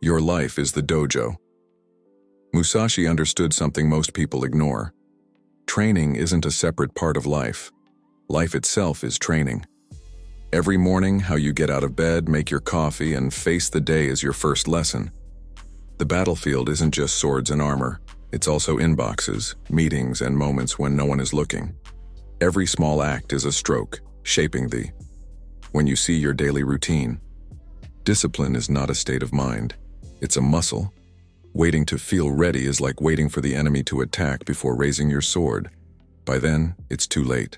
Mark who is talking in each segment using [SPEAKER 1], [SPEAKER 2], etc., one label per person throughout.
[SPEAKER 1] Your life is the dojo. Musashi understood something most people ignore. Training isn't a separate part of life. Life itself is training. Every morning, how you get out of bed, make your coffee, and face the day is your first lesson. The battlefield isn't just swords and armor. It's also inboxes, meetings, and moments when no one is looking. Every small act is a stroke, shaping thee. When you see your daily routine, discipline is not a state of mind. It's a muscle. Waiting to feel ready is like waiting for the enemy to attack before raising your sword. By then, it's too late.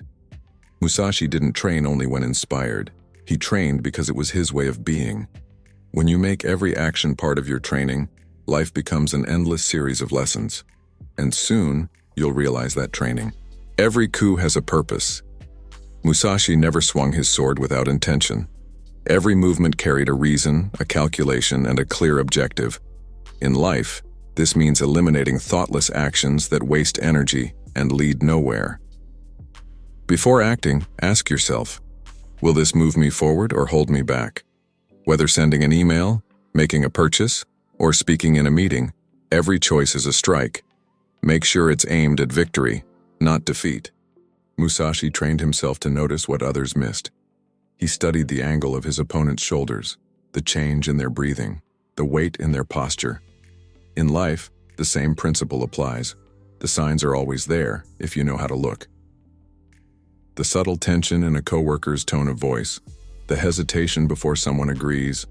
[SPEAKER 1] Musashi didn't train only when inspired. He trained because it was his way of being. When you make every action part of your training, life becomes an endless series of lessons. And soon, you'll realize that training. Every coup has a purpose. Musashi never swung his sword without intention. Every movement carried a reason, a calculation, and a clear objective. In life, this means eliminating thoughtless actions that waste energy and lead nowhere. Before acting, ask yourself, will this move me forward or hold me back? Whether sending an email, making a purchase, or speaking in a meeting, every choice is a strike. Make sure it's aimed at victory, not defeat. Musashi trained himself to notice what others missed. He studied the angle of his opponent's shoulders, the change in their breathing, the weight in their posture. In life, the same principle applies. The signs are always there if you know how to look. The subtle tension in a coworker's tone of voice, the hesitation before someone agrees,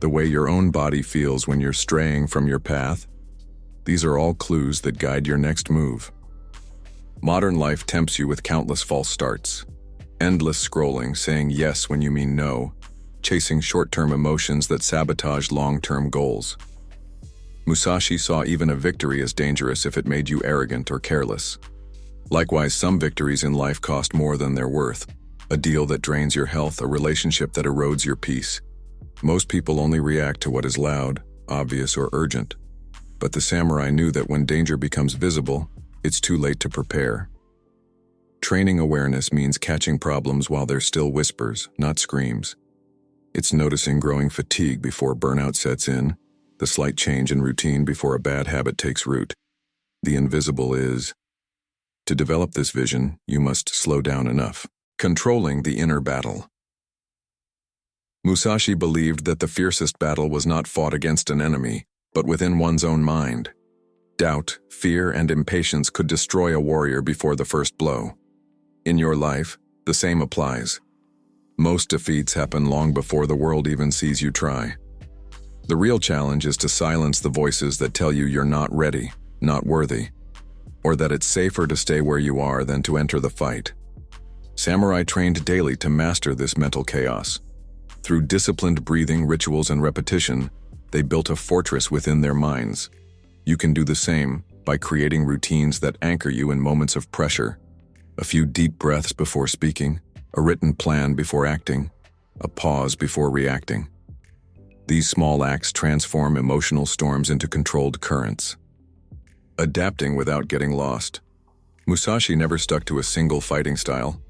[SPEAKER 1] the way your own body feels when you're straying from your path, these are all clues that guide your next move. Modern life tempts you with countless false starts. Endless scrolling, saying yes when you mean no, chasing short-term emotions that sabotage long-term goals. Musashi saw even a victory as dangerous if it made you arrogant or careless. Likewise, some victories in life cost more than their worth. A deal that drains your health, a relationship that erodes your peace. Most people only react to what is loud, obvious, or urgent. But the samurai knew that when danger becomes visible, it's too late to prepare. Training awareness means catching problems while they're still whispers, not screams. It's noticing growing fatigue before burnout sets in, the slight change in routine before a bad habit takes root. The invisible is. To develop this vision, you must slow down enough. Controlling the inner battle. Musashi believed that the fiercest battle was not fought against an enemy, but within one's own mind. Doubt, fear, and impatience could destroy a warrior before the first blow. In your life, the same applies. Most defeats happen long before the world even sees you try. The real challenge is to silence the voices that tell you you're not ready, not worthy, or that it's safer to stay where you are than to enter the fight. Samurai trained daily to master this mental chaos. Through disciplined breathing, rituals, and repetition, they built a fortress within their minds. You can do the same by creating routines that anchor you in moments of pressure. A few deep breaths before speaking, a written plan before acting, a pause before reacting. These small acts transform emotional storms into controlled currents. Adapting without getting lost. Musashi never stuck to a single fighting style.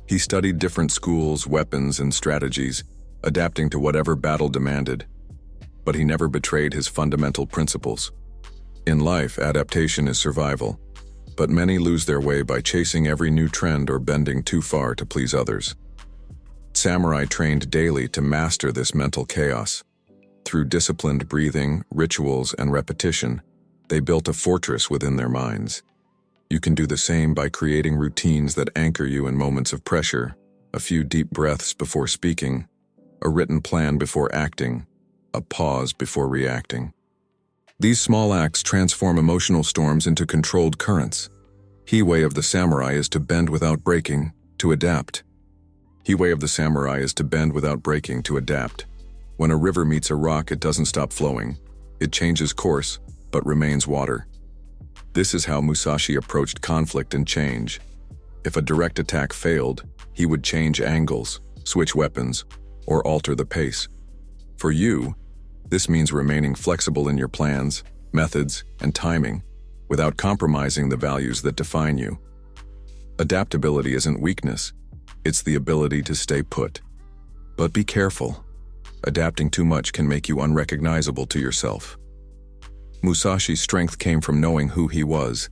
[SPEAKER 1] He studied different schools, weapons, and strategies, adapting to whatever battle demanded. But he never betrayed his fundamental principles. In life, adaptation is survival, but many lose their way by chasing every new trend or bending too far to please others. Samurai trained daily to master this mental chaos. Through disciplined breathing, rituals, and repetition, they built a fortress within their minds. You can do the same by creating routines that anchor you in moments of pressure, a few deep breaths before speaking, a written plan before acting, a pause before reacting. These small acts transform emotional storms into controlled currents. Hi-way of the samurai is to bend without breaking, to adapt. Hi-way of the samurai is to bend without breaking, to adapt. When a river meets a rock, it doesn't stop flowing. It changes course, but remains water. This is how Musashi approached conflict and change. If a direct attack failed, he would change angles, switch weapons, or alter the pace. For you, this means remaining flexible in your plans, methods, and timing, without compromising the values that define you. Adaptability isn't weakness, it's the ability to stay put. But be careful. Adapting too much can make you unrecognizable to yourself. Musashi's strength came from knowing who he was,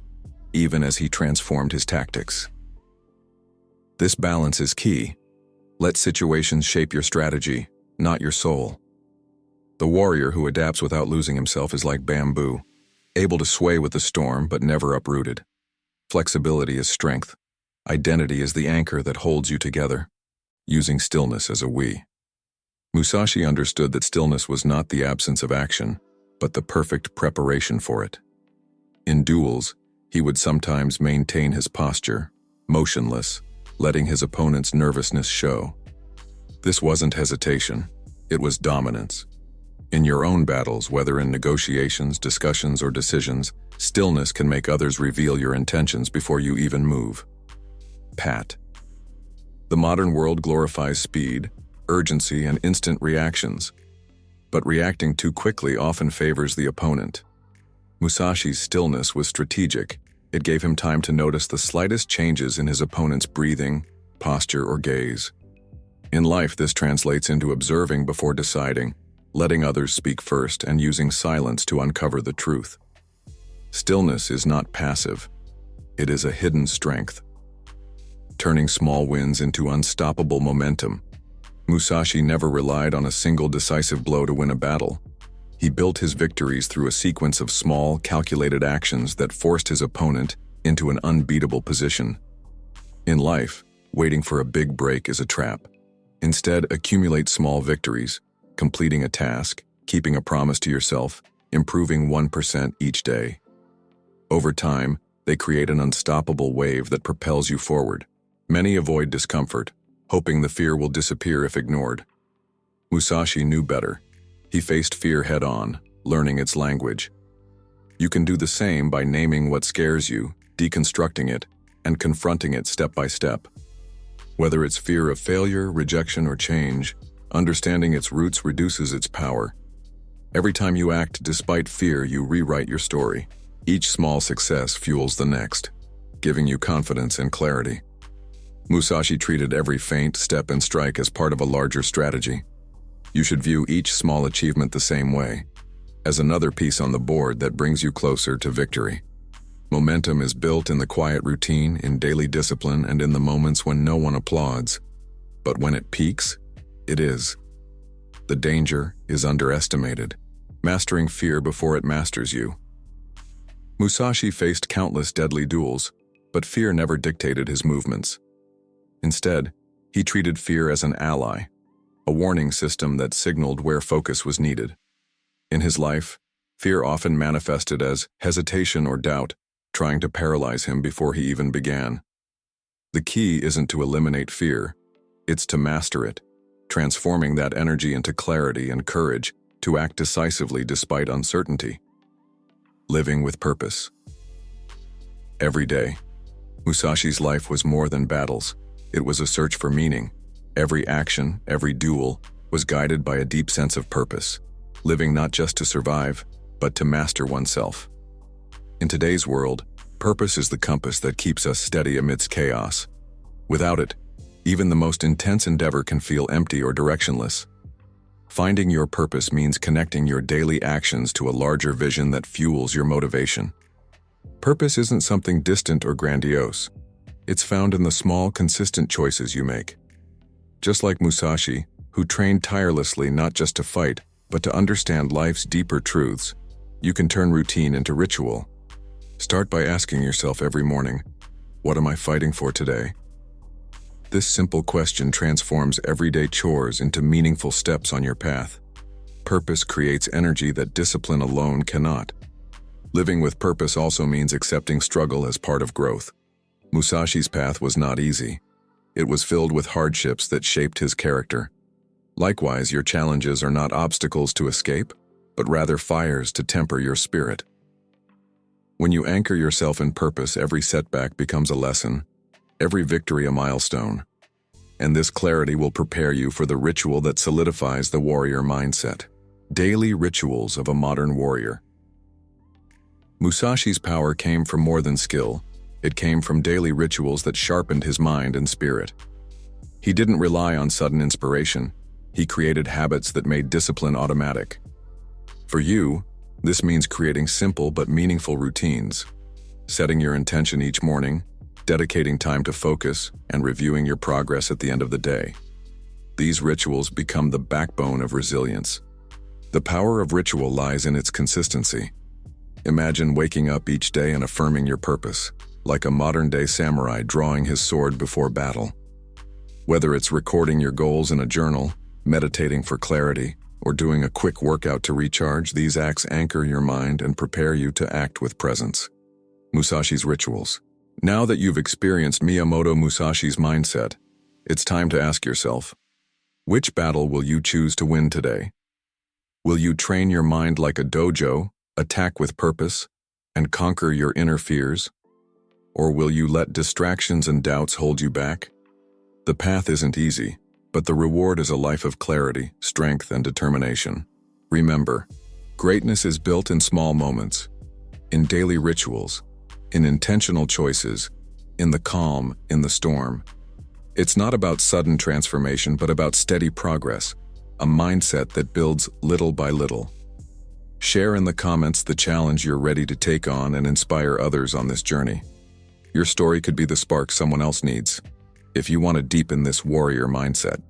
[SPEAKER 1] even as he transformed his tactics. This balance is key. Let situations shape your strategy, not your soul. The warrior who adapts without losing himself is like bamboo, able to sway with the storm but never uprooted. Flexibility is strength. Identity is the anchor that holds you together, using stillness as a we. Musashi understood that stillness was not the absence of action, but the perfect preparation for it. In duels, he would sometimes maintain his posture, motionless, letting his opponent's nervousness show. This wasn't hesitation, it was dominance. In your own battles, whether in negotiations, discussions, or decisions, stillness can make others reveal your intentions before you even move. Pat. The modern world glorifies speed, urgency, and instant reactions, but reacting too quickly often favors the opponent. Musashi's stillness was strategic. It gave him time to notice the slightest changes in his opponent's breathing, posture, or gaze. In life, this translates into observing before deciding, letting others speak first, and using silence to uncover the truth. Stillness is not passive. It is a hidden strength, turning small wins into unstoppable momentum. Musashi never relied on a single decisive blow to win a battle. He built his victories through a sequence of small, calculated actions that forced his opponent into an unbeatable position. In life, waiting for a big break is a trap. Instead, accumulate small victories, completing a task, keeping a promise to yourself, improving 1% each day. Over time, they create an unstoppable wave that propels you forward. Many avoid discomfort, hoping the fear will disappear if ignored. Musashi knew better. He faced fear head-on, learning its language. You can do the same by naming what scares you, deconstructing it, and confronting it step by step. Whether it's fear of failure, rejection, or change, understanding its roots reduces its power. Every time you act despite fear, you rewrite your story. Each small success fuels the next, giving you confidence and clarity. Musashi treated every feint, step, and strike as part of a larger strategy. You should view each small achievement the same way, as another piece on the board that brings you closer to victory. Momentum is built in the quiet routine, in daily discipline, and in the moments when no one applauds. But when it peaks, it is. The danger is underestimated, mastering fear before it masters you. Musashi faced countless deadly duels, but fear never dictated his movements. Instead, he treated fear as an ally, a warning system that signaled where focus was needed. In his life, fear often manifested as hesitation or doubt, trying to paralyze him before he even began. The key isn't to eliminate fear, it's to master it, transforming that energy into clarity and courage to act decisively despite uncertainty. Living with purpose. Every day, Musashi's life was more than battles. It was a search for meaning. Every action, every duel, was guided by a deep sense of purpose, living not just to survive, but to master oneself. In today's world, purpose is the compass that keeps us steady amidst chaos. Without it, even the most intense endeavor can feel empty or directionless. Finding your purpose means connecting your daily actions to a larger vision that fuels your motivation. Purpose isn't something distant or grandiose. It's found in the small, consistent choices you make. Just like Musashi, who trained tirelessly not just to fight, but to understand life's deeper truths, you can turn routine into ritual. Start by asking yourself every morning, what am I fighting for today? This simple question transforms everyday chores into meaningful steps on your path. Purpose creates energy that discipline alone cannot. Living with purpose also means accepting struggle as part of growth. Musashi's path was not easy. It was filled with hardships that shaped his character. Likewise, your challenges are not obstacles to escape, but rather fires to temper your spirit. When you anchor yourself in purpose, every setback becomes a lesson, every victory a milestone. And this clarity will prepare you for the ritual that solidifies the warrior mindset. Daily rituals of a modern warrior. Musashi's power came from more than skill. It came from daily rituals that sharpened his mind and spirit. He didn't rely on sudden inspiration. He created habits that made discipline automatic. For you, this means creating simple but meaningful routines, setting your intention each morning, dedicating time to focus, and reviewing your progress at the end of the day. These rituals become the backbone of resilience. The power of ritual lies in its consistency. Imagine waking up each day and affirming your purpose, like a modern-day samurai drawing his sword before battle. Whether it's recording your goals in a journal, meditating for clarity, or doing a quick workout to recharge, these acts anchor your mind and prepare you to act with presence. Musashi's rituals. Now that you've experienced Miyamoto Musashi's mindset, it's time to ask yourself, which battle will you choose to win today? Will you train your mind like a dojo, attack with purpose, and conquer your inner fears? Or will you let distractions and doubts hold you back? The path isn't easy, but the reward is a life of clarity, strength, and determination. Remember, greatness is built in small moments, in daily rituals, in intentional choices, in the calm, in the storm. It's not about sudden transformation, but about steady progress, a mindset that builds little by little. Share in the comments the challenge you're ready to take on and inspire others on this journey. Your story could be the spark someone else needs, if you want to deepen this warrior mindset.